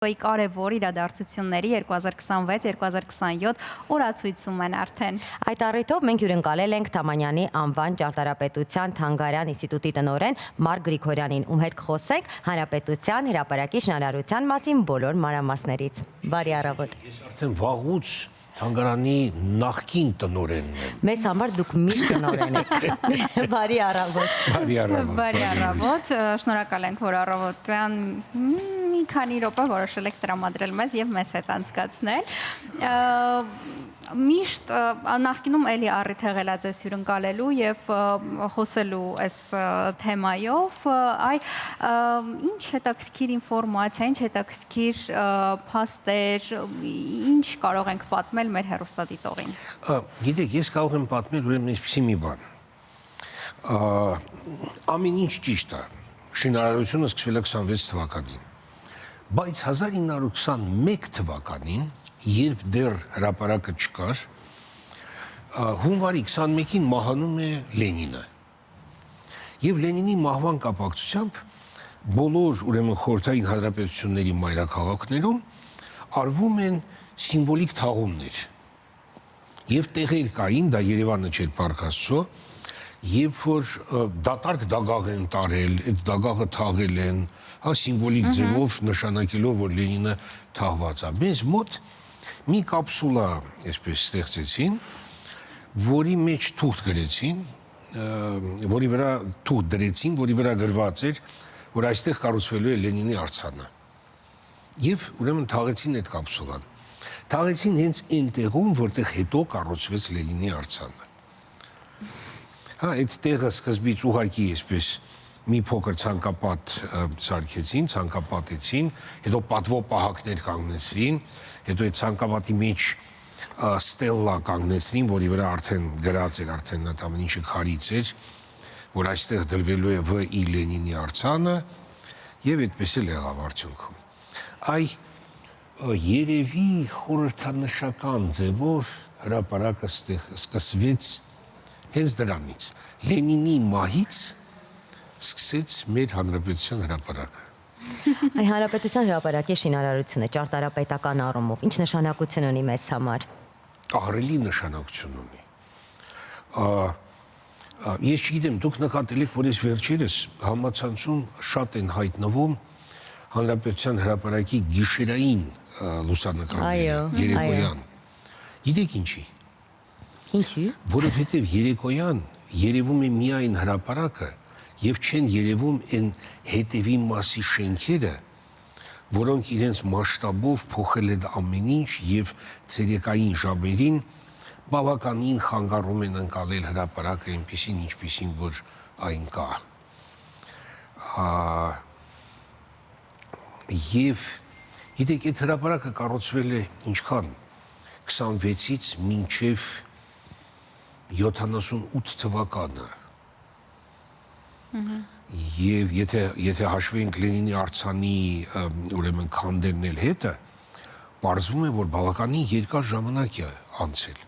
կարևոր իրադարձությունների 2026-2027 օրացույցում են արդեն։ Այդ առիթով մենք հյուրընկալել ենք Թամանյանի անվան ճարտարապետության Թանգարան ինստիտուտի տնօրեն Մարկ Գրիգորյանին, ում հետ կխոսենք հանրապետության հրապարակի շինարարության մասին բոլոր մանրամասներից։ Բարի առավոտ։ Ես արդեն վաղուց Թանգարանի նախկին տնօրենն եմ։ Մեզ համար դուք միշտ տնօրեն եք։ Բարի առավոտ։ Բարի առավոտ։ Բարի առավոտ, շնորհակալ ենք, որ առավոտյան մի քանի րոպե որոշել եք տրամադրել մեզ եւ մեզ հետ անցկացնել։ Միշտ նախկինում էլի առիթ եղել ձեզ հյուրընկալելու եւ խոսելու այս թեմայով, ինչ հետաքրքիր ինֆորմացիա, ինչ հետաքրքիր փաստեր, ինչ կարող ենք պատմել մեր հեռուստադիտողին։ Գիտեք, ես կարող եմ պատմել ուրեմն այսպիսի մի բան։ Ամեն ինչ ճիշտ է։ Շինարարությունը սկսվել է 26 թվականին։ Բայց 1921 թվականին, երբ դեռ հրապարակը չկար, հունվարի 21-ին մահանում է Լենինը։ Եվ Լենինի մահվան կապակցությամբ բոլոր ուրեմն խորհրդային հանրապետությունների մայրաքաղաքներում արվում են սիմվոլիկ թաղումներ։ Եվ տեղեր կային, դա Երևանը չէր Փառք Աստծո, երբ որ դատարկ դագաղ են տարել, այդ դագաղը թաղել են, սիմվոլիկ ձևով նշանակելով, որ Լենինը թաղված է։ Մեզ մոտ մի կապսուլա այսպես ստեղծեցին, որի մեջ թուղթ գրեցին, որի վրա թուղթ դրեցին, որի վրա գրված էր, որ այստեղ կառուցվելու է Լենինի արձանը։ Եվ ուրեմն թաղեցին այդ կապսուլան։ Թաղեցին հենց այնտեղում, որտեղ հետո կառուցվեց Լենինի արձանը։ Այդ տեղը սկզբից ուղղակի այսպես մի փոքր ցանկապատ սարքեցին, ցանկապատեցին, հետո պատվո պահակներ կանգնեցրին, հետո այդ ցանկապատի մեջ ստելլա կանգնեցրին, որի վրա արդեն գրած էր, արդեն նա ամեն ինչը քարից էր, որ այստեղ դրվելու է V.I. Լենինի արձանը, եւ այդպես էլ եղավ արդյունքում։ Երևի խորհրդանշական ձևով հրապարակը սկսվեց հենց դրանից։ Լենինի մահից սկսեց մեր հանրապետության հրապարակը։ Հանրապետության հրապարակի շինարարությունը ճարտարապետական առումով ինչ նշանակություն ունի մեզ համար։ Ահռելի նշանակություն ունի։ Ես չգիտեմ, դուք նկատել եք, որ ես վերջերս համացանցում շատ են հայտնվում հանրապետության հրապարակի գիշերային լուսանկարները, երեկոյան։ Գիտեք ինչի։ Ինչի՞։ Որովհետև երեկոյան երևում է միայն հրապարակը եւ չեն երևում այն հետևի մասի շենքերը, որոնք իրենց մասշտաբով փոխել են ամեն ինչ եւ ցերեկային ժամերին բավականին խանգարում են ընկալել հրապարակը այնպեսին, ինչպեսին որ այն կա։ Եվ գիտեք, այդ հրապարակը կառուցվել է ինչքան 26-ից մինչև 78 թվականը։ Եվ եթե հաշվենք Լենինի արձանի ուրեմն քանդերն էլ հետը, պարզվում է, որ բավականին երկար ժամանակ է անցել։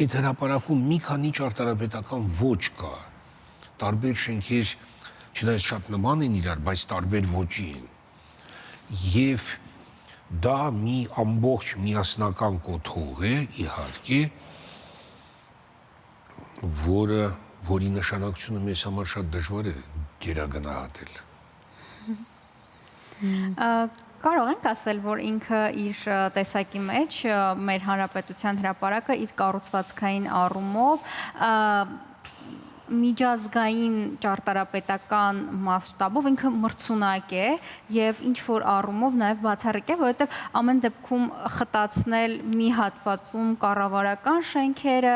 Այդ հրապարակում մի քանի ճարտարապետական ոճ կա։ Տարբեր շենքեր, չնայած շատ նման են իրար, բայց տարբեր ոճի են։ Եվ դա մի ամբողջ միասնական կոթող է, իհարկե, որի նշանակությունը մեզ համար շատ դժվար է գերագնահատել։ Կարող ենք ասել, որ ինքը իր տեսակի մեջ մեր հանրապետության հրապարակը իր կառուցվածքային առումով միջազգային ճարտարապետական մասշտաբով ինքը մրցունակ է եւ ինչ որ առումով նաեւ բացառիկ է, որովհետեւ ամեն դեպքում խտացնել մի հատվածում կառավարական շենքերը,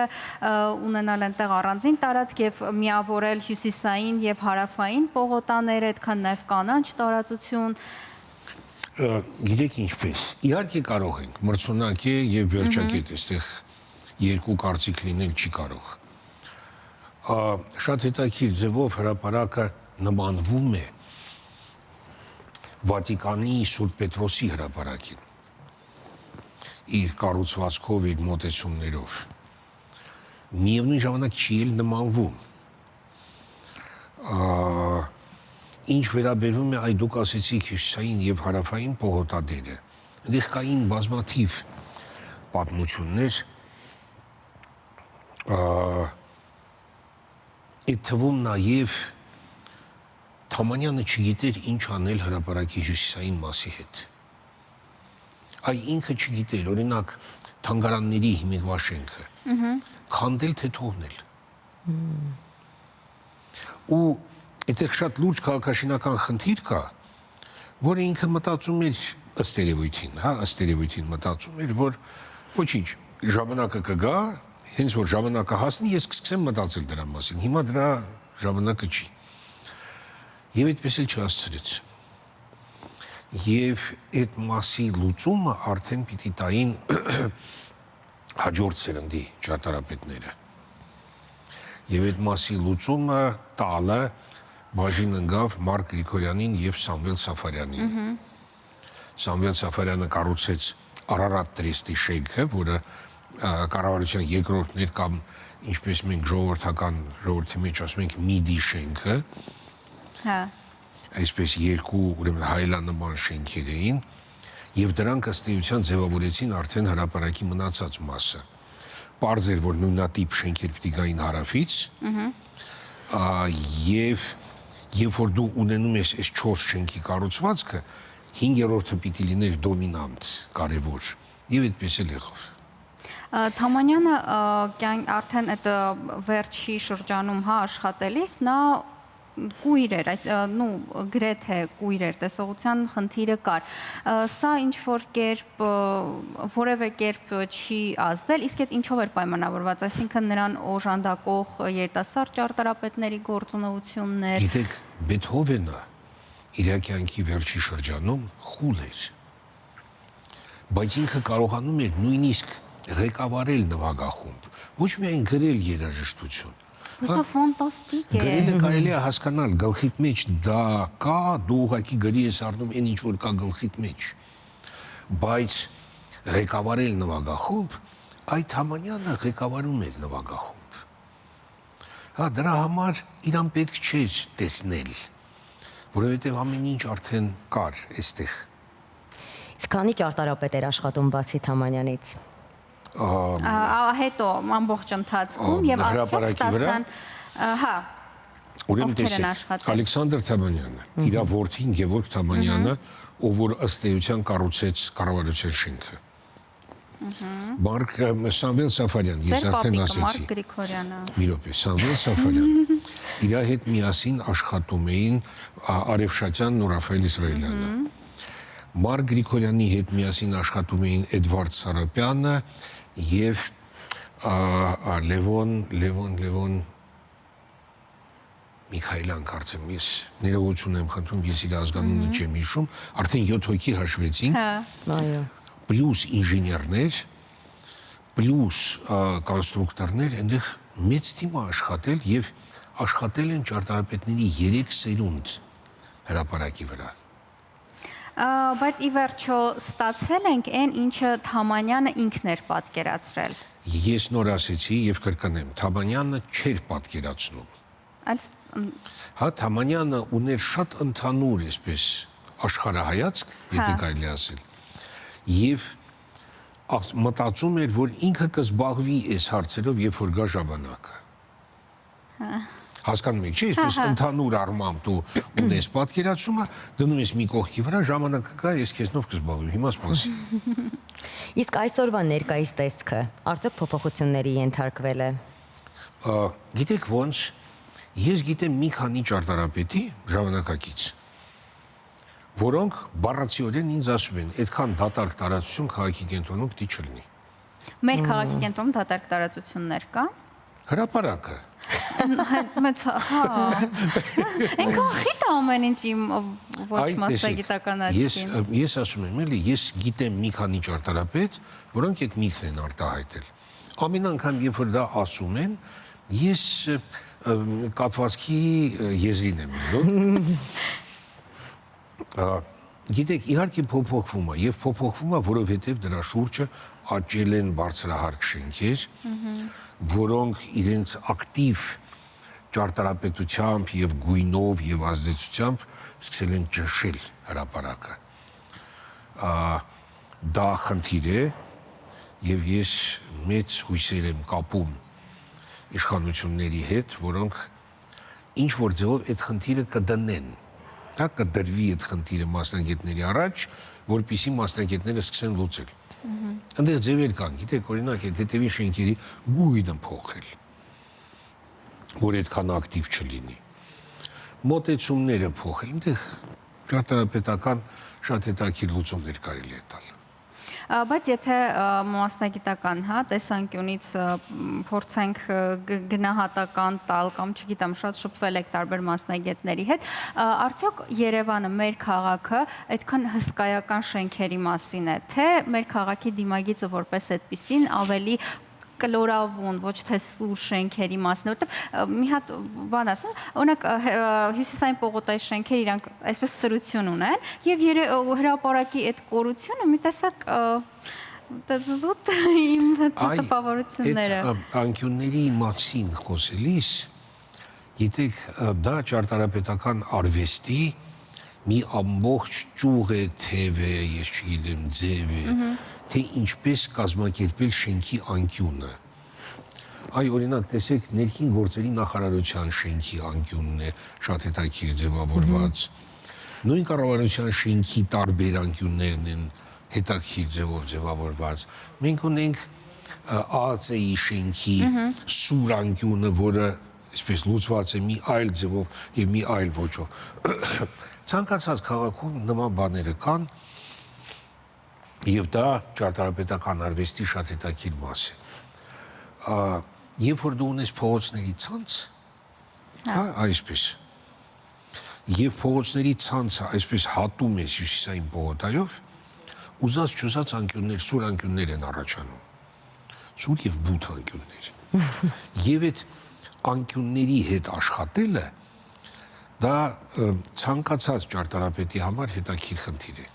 ունենալ այնտեղ առանձին տարածք եւ միավորել հյուսիսային եւ հարավային պողոտաները, այդքան նաեւ կանաչ տարածություն։ Գիտեք ինչպես, իհարկե կարող ենք, մրցունակ է եւ վերջակետ, այստեղ երկու կարծիք լինել չի կարող։ Շատ հետաքրքիր ձևով հրապարակը նմանվում է Վատիկանի Սուրբ Պետրոսի հրապարակին, իր կառուցվածքով, իր մոտեցումներով։ Միևնույն ժամանակ չի էլ նմանվում։ ինչ վերաբերվում է այդ դուք ասեցիք հյուսիսային եւ հարավային պողոտադերը, այնտեղ կային բազմաթիվ պատմություններ, այդ թվում նաեւ Թամանյանը չգիտեր ինչ անել հրապարակի հյուսիսային մասի հետ։ Այ ինքը չգիտեր, օրինակ, թանգարանների հիմիկվա շենքը, քանդել թե թողնել։ Ու այդտեղ շատ լուրջ քաղաքաշինական խնդիր կա, որը ինքը մտածում էր ըստ երևույթին մտածում էր, որ ոչինչ, ժամանակը կգա, հենց որ ժամանակը հասնի, ես կսկսեմ մտածել դրա մասին։ Հիմա դրա ժամանակը չի։ Եվ այդպես էլ չհասցրեց։ Եվ այդ մասի լուծումը արդեն պիտի տային հաջորդ սերնդի ճարտարապետները։ Եվ այդ մասի լուծումը տալը բաժին ընկավ Մարկ Գրիգորյանին եւ Սամվել Սաֆարյանին։ Սամվել Սաֆարյանը կառուցեց Արարատ տրեստի շենքը, որը կառավարության երկրորդներ կամ ինչպես մենք ժողովրդի մեջ ասում ենք միդի շենքը, այսպես երկու ուրեմն հայելանման շենքեր էին եւ դրանք ըստ էության ձևավորեցին արդեն հրապարակի մնացած մասը։ Պարզ էր, որ նույնատիպ շենքեր պիտի գային հարավից, եւ երբ որ դու ունենում ես այս 4 շենքի կառուցվածքը, 5-րդը պիտի լիներ դոմինանտ, կարևոր, եւ այդպես էլ եղավ։ Թամանյանը արդեն այդ վերջի շրջանում աշխատելիս նա կույր էր, գրեթե կույր էր, տեսողության խնդիրը կար։ Սա ինչ-որ կերպ, որևէ կերպ չի ազդել, իսկ այդ ինչով էր պայմանավորված, այսինքն նրան օժանդակող երիտասարդ ճարտարապետների գործունեություններ։ Գիտեք, Բեթհովենը իր կյանքի վերջի շրջանում խուլ էր, բայց ինքը կարողանում էր նույնիսկ ղեկավարել նվագախումբ, ոչ միայն գրել երաժշտություն։ Դա ֆանտաստիկ է։ Գրելը կարելի է հասկանալ, գլխիդ մեջ դա կա, դու ուղղակի գրի ես առնում այն ինչ որ կա գլխիդ մեջ։ Բայց ղեկավարել նվագախումբ, այդ Թամանյանը ղեկավարում էր նվագախումբ։ Դրա համար իրան պետք չէր տեսնել, որովհետև ամեն ինչ արդեն կար այստեղ։ Իսկ քանի ճարտարապետ էր աշխատում բացի Թամանյանից։ Հետո ամբողջ ընթացքում եւ հրապարակի վրա, ուրեմն տեսեք, Ալեքսանդր Թամանյանը, իր որդին Գևորգ Թամանյանը, ով որ ըստ էության կառուցեց կառավարության շենքը։ Սամվել Սաֆարյան, ես արդեն ասեցի։ Մարկ Գրիգորյանը։ Մի րոպե, Սամվել Սաֆարյան։ Իր հետ միասին աշխատում էին Արևշատյանն ու Ռաֆայել Իսրայելյանը։ Մարկ Գրիգորյանի հետ միասին աշխատում էին Էդվարդ Սարապյանը եւ Լևոն Միքայելյան, կարծեմ, ես ներողություն եմ խնդրում, ես իր ազգանունը չեմ հիշում, արդեն 7 հոգի հաշվեցինք։ Այո։ Պլյուս ինժեներներ, պլյուս կոնստրուկտորներ, այնտեղ մեծ թիմ աշխատել եւ աշխատել են ճարտարապետների 3 սերունդ հրապարակի վրա։ Բայց ի վերջո ստացել ենք այն, ինչը Թամանյանը ինքն էր պատկերացրել։ Ես նոր ասեցի եւ կրկնեմ, Թամանյանը չէր պատկերացնում։ Թամանյանը ուներ շատ ընդհանուր, այսպես, աշխարհայացք, եթե կարելի ասել, եւ մտածում էր, որ ինքը կզբաղվի այս հարցերով, երբ որ գա ժամանակը։ Հասկանում եք, չէ՞, այսպես ընդհանուր առմամբ դու ունես պատկերացումը, դնում ես մի կողքի վրա, ժամանակը կա, ես քեզնով կզբաղվի, հիմա սպասի։ Իսկ այսօրվա ներկայիս տեսքը արդյոք փոփոխությունների ենթարկվել է։ Գիտեք ոնց, ես գիտեմ մի քանի ճարտարապետի ժամանակակից, որոնք բառացիորեն ինձ ասում են, այդքան դատարկ տարածություն քաղաքի կենտրոնում պիտի չլինի։ Մեր քաղաքի կենտրոնում դատարկ տարածություններ կա։ Հրապարակը։ Այնքան խիտ է ամեն ինչ իմ ոչ մասնագիտական աչքին։ Ես ասում եմ, էլի, ես գիտեմ մի քանի ճարտարապետ, որոնք այդ միթն են արտահայտել։ Ամեն անգամ, երբ որ դա ասում են, ես կատվածքի եզրին եմ ելնում։ Գիտեք, իհարկե փոփոխվում է, եւ փոփոխվում է, որովհետեւ դրա շուրջը աճել են բարձրահարկ շենքեր, որոնք իրենց ակտիվ ճարտարապետությամբ եւ գույնով եւ ազդեցությամբ սկսել են ճնշել հրապարակը։ Դա խնդիր է եւ ես մեծ հույսեր եմ կապում իշխանությունների հետ, որոնք ինչ որ ձևով այդ խնդիրը կդնեն։ Դա կդրվի այդ խնդիրը մասնագետների առաջ, որպեսզի մասնագետները սկսեն լուծել։ Այնտեղ ձևեր կան, գիտեք, օրինակ, այդ հետևի շենքերի գույնը փոխել, որ այդքան ակտիվ չլինի։ Մոտեցումները փոխել, այնտեղ ճարտարապետական շատ հետաքրքիր լուծումներ կարելի է տալ։ Բայց եթե մասնագիտական, տեսանկյունից փորձենք գնահատական տալ կամ չգիտեմ, շատ շփվել եք տարբեր մասնագետների հետ, արդյոք Երևանը, մեր քաղաքը, այդքան հսկայական շենքերի մասին է, թե մեր քաղաքի դիմագիծը որպես այդպիսին ավելի կլորավուն, ոչ թե սուր շենքերի մասն է, որտեղ մի հատ բան ասեմ, օրինակ հյուսիսային պողոտայի շենքերը իրանք այսպես սրություն ունեն եւ հրապարակի այդ կորությունը մի տեսակ զուտ իմ տպավորությունները։ Այդ անկյունների մասին խոսելիս, գիտեք, դա ճարտարապետական արվեստի մի ամբողջ ճյուղ է, թև է, ես չգիտեմ, ձև է, թե ինչպես կազմակերպել շենքի անկյունը։ Այ օրինակ տեսեք ներքին գործերի նախարարության շենքի անկյունն է շատ հետաքրքիր ձևավորված։ Նույն կառավարության շենքի տարբեր անկյուններն են հետաքրքիր ձևով ձևավորված։ Մենք ունենք ԱԱՑ-ի շենքի սուր անկյունը, որը այսպես լուծված է մի այլ ձևով եւ մի այլ ոճով։ Ցանկացած քաղաքում նման բաները կան, եւ դա ճարտարապետական արվեստի շատ հետաքրքիր մաս է։ Երբ որ դու ունես փողոցների ցանց, այսպես, եւ փողոցների ցանցը այսպես հատում ես հյուսիսային պողոտայով, ուզած չուզած անկյուններ, սուր անկյուններ են առաջանում։ Սուր եւ բութ անկյուններ։ Եվ այդ անկյունների հետ աշխատելը դա ցանկացած ճարտարապետի համար հետաքրքիր խնդիր է։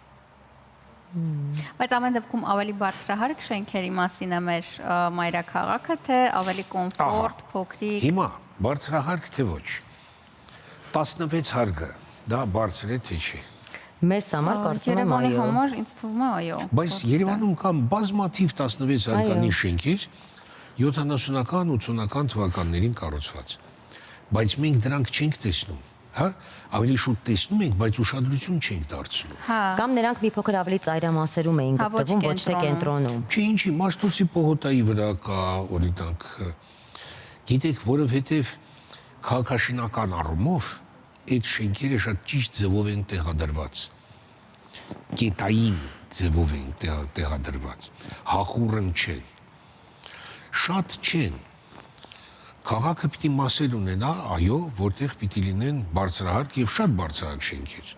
Բայց ամեն դեպքում ավելի բարձրահարկ շենքերի մասին է մեր մայրաքաղաքը, թե ավելի կոմֆորտ, փոքրիկ։ Հիմա բարձրահարկ թե ոչ։ 16 հարկը դա բարձր է թե չի։ Մեզ համար կարծում եմ Երևանի այո։ համար ինձ թվում է այո։ Բայց Երևանում կան բազմաթիվ 16 հարկանի շենքեր 70-ական, 80-ական թվականներին կառուցված։ Բայց մենք դրանք չենք տեսնում, ավելի շուտ տեսնում ենք, բայց ուշադրություն չենք դարձնում։ Կամ նրանք մի փոքր ավելի ծայրամասերում էին գտնվում, ոչ թե կենտրոնում։ Չէ, ինչի, Մաշտոցի պողոտայի վրա կա, օրինակ, գիտեք, որովհետև քաղաքաշինական առումով այդ շենքերը շատ ճիշտ ձևով են տեղադրված։ Կետային ձևով են տեղադրված։ Հախուռն չեն։ Շատ չեն։ Քաղաքը պիտի մասեր ունենա, այո, որտեղ պիտի լինեն բարձրահարկ եւ շատ բարձրահարկ շենքեր։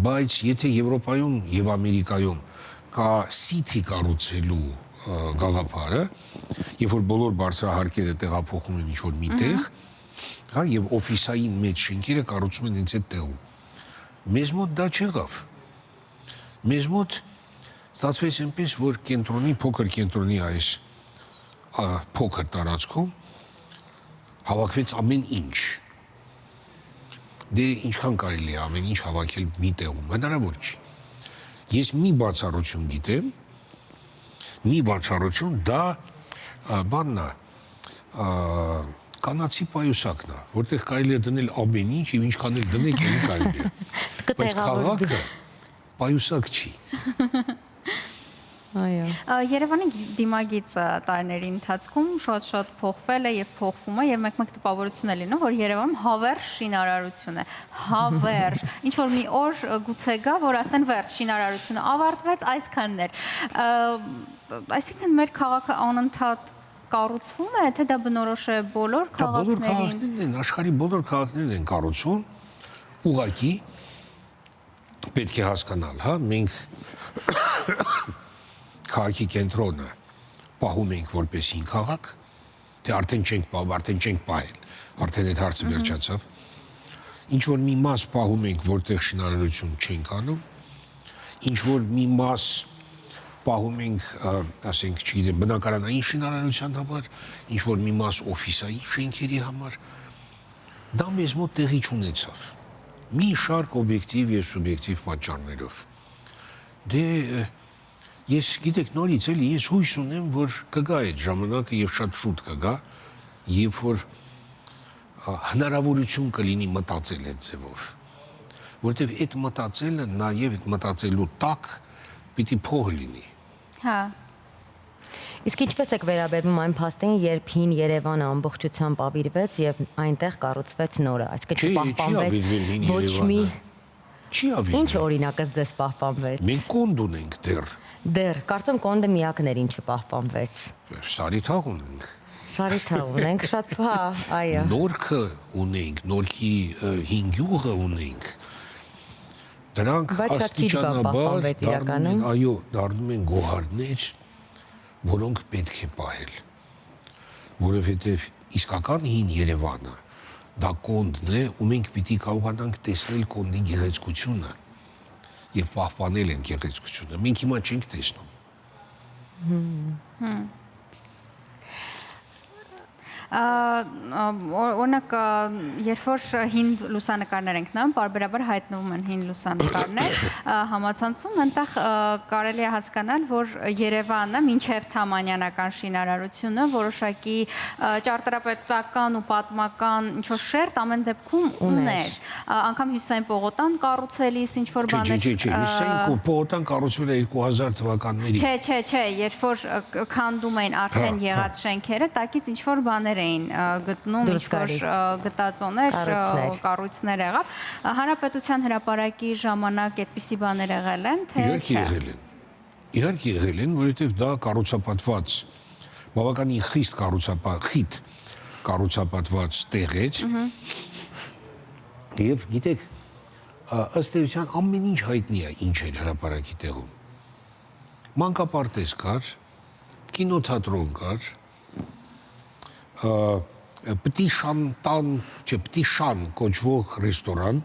Բայց եթե Եվրոպայում եւ Ամերիկայում կա սիթի կառուցելու գաղափարը, երբ որ բոլոր բարձրահարկերը տեղափոխում են ինչ-որ միտեղ, եւ օֆիսային մեծ շենքերը կառուցում են հենց այդ տեղում։ Մեզ մոտ դա չեղավ։ Մեզ մոտ ստացվեց այնպես, որ կենտրոնի, փոքր կենտրոնի այս փոքր տարածքում հավաքվեց ամեն ինչ։ Դե ինչքան կարելի է ամեն ինչ հավաքել մի տեղում, հնարավոր չի։ Ես մի բացառություն գիտեմ, մի բացառություն, դա բանն է, կանացի պայուսակն է, որտեղ կարելի է դնել ամեն ինչ եւ ինչքան էլ դնեք, այն կարելի է։ Բայց քաղաքը պայուսակ չի։ Այո։ Երևանի դիմագիծը տարիների ընթացքում շատ փոխվել է եւ փոխվում է եւ մեկ տպավորություն է լինում, որ Երևանում հավերժ շինարարություն է։ Հավերժ։ Ինչ որ մի օր գուցե գա, որ ասեն վերջ շինարարությունը ավարտվեց, այսքանն էր։ Այսինքն մեր քաղաքը անընդհատ կառուցվում է, թե դա բնորոշ է բոլոր քաղաքներին։ Բոլոր քաղաքներն են, աշխարհի բոլոր քաղաքներն են կառուցվում։ Ուղղակի պետք է հասկանալ, մենք քաղաքի կենտրոնը պահում ենք որպես հին քաղաք, թե արդեն չենք պահել, արդեն այդ հարցը վերջացավ։ Ինչ որ մի մաս պահում ենք, որտեղ շինարարություն չենք անում, ինչ որ մի մաս պահում ենք, ասենք, չգիտեմ, բնակարանային շինարարության համար, ինչ որ մի մաս օֆիսային շենքերի համար, դա մեզ մոտ տեղի չունեցավ։ Մի շարք օբյեկտիվ եւ սուբյեկտիվ պատճառներով։ Դե ես գիտեք նորից էլի ես հույս ունեմ, որ կգա այդ ժամանակը եւ շատ շուտ կգա, երբ որ հնարավորություն կլինի մտածել այդ ձևով, որովհետեւ այդ մտածելը նաեւ այդ մտածելու տակ պիտի փող լինի։ Հա։ Իսկ ինչպես եք վերաբերվում այն փաստին, երբ հին Երևանը ամբողջությամբ ավիրվեց եւ այնտեղ կառուցվեց նորը, այսինքն չպահպանվեց ոչ մի Չի ավիրվել։ Ինչ օրինակը ձեզ պահպանվեց։ Մենք կոնդ ունենք դեռ։ Դեռ, կարծում կոնդը միակն էր, ինչը պահպանվեց։ Սարիթաղ ունենք։ Սարիթաղ ունենք, շատ հա, այո։ Նորքը ունենք, նորքի հին գյուղը ունենք։ Դրանք աստիճանաբար դառնում են, այո, դառնում են գոհարներ, որոնք պետք է պահել, որովհետև իսկական հին Երևանը դա կոնդն է, ու մենք պիտի կարողանանք տեսնել կոնդի գեղեցկությունը եւ պահպանել են գեղեցկությունը։ Մենք հիմա չենք տեսնում։ Օրինակ, երբ որ հին լուսանկարներ ենք նայում, պարբերաբար հայտնվում են հին լուսանկարներ, համացանցում այնտեղ կարելի է հասկանալ, որ Երևանը մինչև Թամանյանական շինարարությունը որոշակի ճարտարապետական ու պատմական ինչ-որ շերտ ամեն դեպքում ուներ։ Անգամ Հյուսիսային պողոտան կառուցելիս ինչ-որ բաներ։ Չէ, Հյուսիսային պողոտան կառուցվել է 2000 թվականներին։ Չէ, երբ որ քանդում էին արդեն եղած շենքերը, տակից ինչ-որ բաներ էին գտնում, ինչ-որ գտածոներ, կառույցներ եղավ։ Հանրապետության հրապարակի ժամանակ այդպիսի բաներ եղել են, թե չէ։ Իհարկե եղել են, որովհետև դա կառուցապատված բավականին խիստ կառուցապատված տեղ էր։ Եվ գիտեք, ըստ էության ամեն ինչ հայտնի է ինչ էր հրապարակի տեղում։ Մանկապարտեզ կար, կինոթատրոն կար, Պտիշան կոչվող ռեստորան,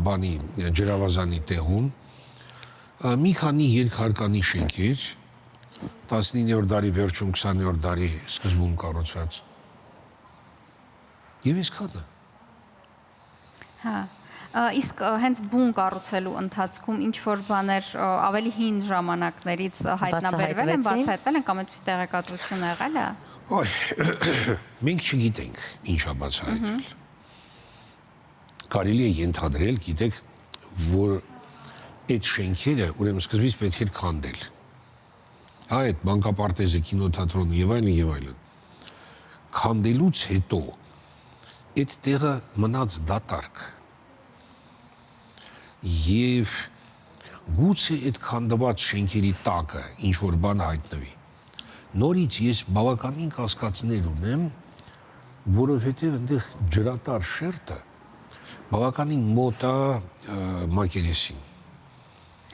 բանի ջրավազանի տեղում, մի քանի երկհարկանի շենքեր, 19-րդ դարի վերջում 20-րդ դարի սկզբում կառուցված։ Եվ այսքանը։ Հա։ Իսկ հենց բուն կառուցելու ընթացքում ինչ որ բաներ ավելի հին ժամանակներից հայտնաբերվել են, բացահայտվել են կամ այդպես տեղեկատվություն եղել է։ Այ, մենք չգիտենք ինչա բացահայտվել։ Կարելի է ենթադրել, գիտեք, որ այդ շենքերը ուրեմն սկզբից պետք էր քանդել։ Հա, այդ մանկապարտեզը, կինոթատրոնը եւ այլն։ Քանդելուց հետո այդ տեղը մնաց դատարկ։ Եվ գուցե այդ քանդված շենքերի տակը ինչ որ բան հայտնվի։ Նորից ես բավականին կասկածներ ունեմ, որովհետև այնտեղ ջրատար շերտը բավականին մոտ է մակերեսին։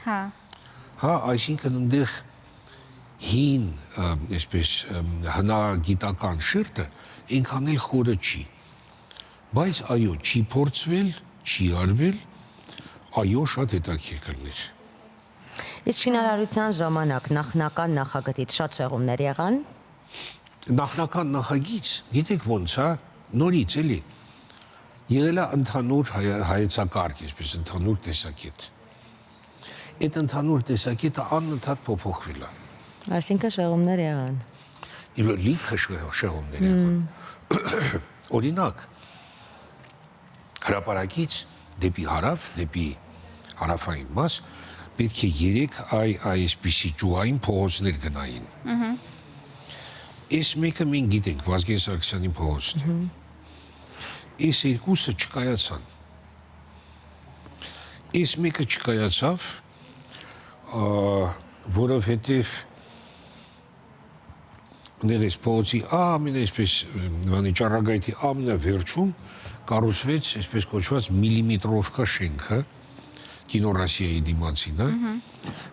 Հա։ Հա, այսինքն այնտեղ հին, այսպես հնագիտական շերտը այնքան էլ խորը չի։ Բայց այո, չի փորձվել, չի արվել, այո, շատ հետաքրքիր կլներ։ Իսկ շինարարության ժամանակ նախնական նախագծից շատ շեղումներ եղան։ Նախնական նախագիծ, գիտեք ոնց, հա, նորից էլի։ Եղել է ընդհանուր հայեցակարգ, այսպես ընդհանուր տեսակետ։ Այդ ընդհանուր տեսակետը անընդհատ փոփոխվել է։ Այսինքն շեղումներ եղան։ Իբր լիքը շեղումներ եղան։ Օրինակ, հրապարակից դեպի հարավ, դեպի հարավային մաս պետք է 3 այսպիսի ճուղային փողոցներ գնային։ Այս մեկը մենք գիտենք, Վազգեն Սարգսյանի փողոցն է։ Այս երկուսը չկայացան։ Այս մեկը չկայացավ, որովհետև ներես փողոցի ամեն այսպես ճառագայթի ամենավերջում կառուցվեց այսպես կոչված միլիմետրովկա շենքը Կինո Ռոսիայի դիմացին,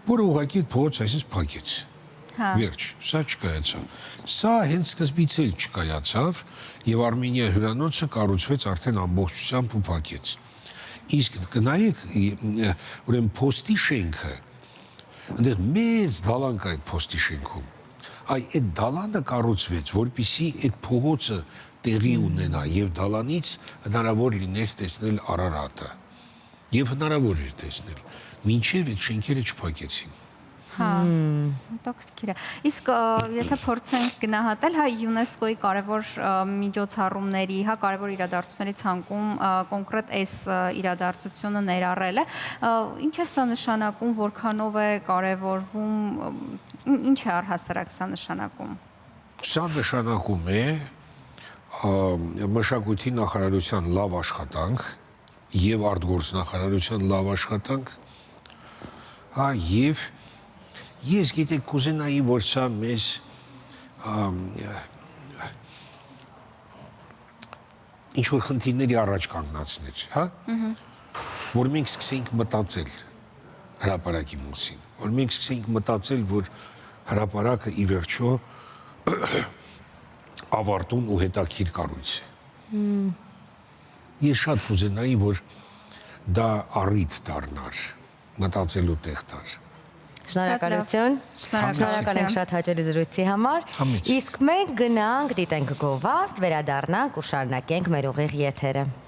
որը ուղղակի փողոց այսպես փակեց։ Վերջ, սա չկայացավ։ Սա հենց սկզբից էլ չկայացավ եւ Արմենիա հյուրանոցը կառուցվեց արդեն ամբողջությամբ ու փակեց։ Իսկ գնայեք, ուրեմն փոստի շենքը, այնտեղ մեծ դալան կա այդ փոստի շենքում։ Այդ դալանը կառուցվեց, որպեսզի այդ փողոցը տեղի ունենա եւ դալանից հնարավոր լիներ տեսնել Արարատը։ Եվ հնարավոր էր տեսնել, մինչև այդ շենքերը չփակեցին։ Հա, հետաքրքիր է։ Իսկ եթե փորձենք գնահատել հա ՅՈՒՆԵՍԿՕ-ի կարևոր միջոցառումների, հա կարևոր իրադարձությունների ցանկում կոնկրետ այս իրադարձությունը ներառելը, ինչ է սա նշանակում, որքանով է կարևորվում, ինչ է առհասարակ սա նշանակում։ Սա նշանակում է մշակույթի նախարարության լավ աշխատանք եւ արտգործնախարարության լավ աշխատանք, հա եւ ես գիտեք կուզենայի, որ սա մեզ ինչ-որ խնդիրների առաջ կանգնացներ, հա? Որ մենք սկսենք մտածել հրապարակի մասին, որ մենք սկսենք մտածել, որ հրապարակը ի վերջո ավարտուն ու հետաքրքիր կառույց է։ Ես շատ կուզենայի, որ դա առիթ դառնար, մտածելու տեղ դար։ Շնորհակալություն։ Շնորհակալ ենք շատ հաճելի զրույցի համար։ Իսկ մենք գնանք, դիտենք գովազդ, վերադառնանք ու շարունակենք մեր ուղիղ եթերը։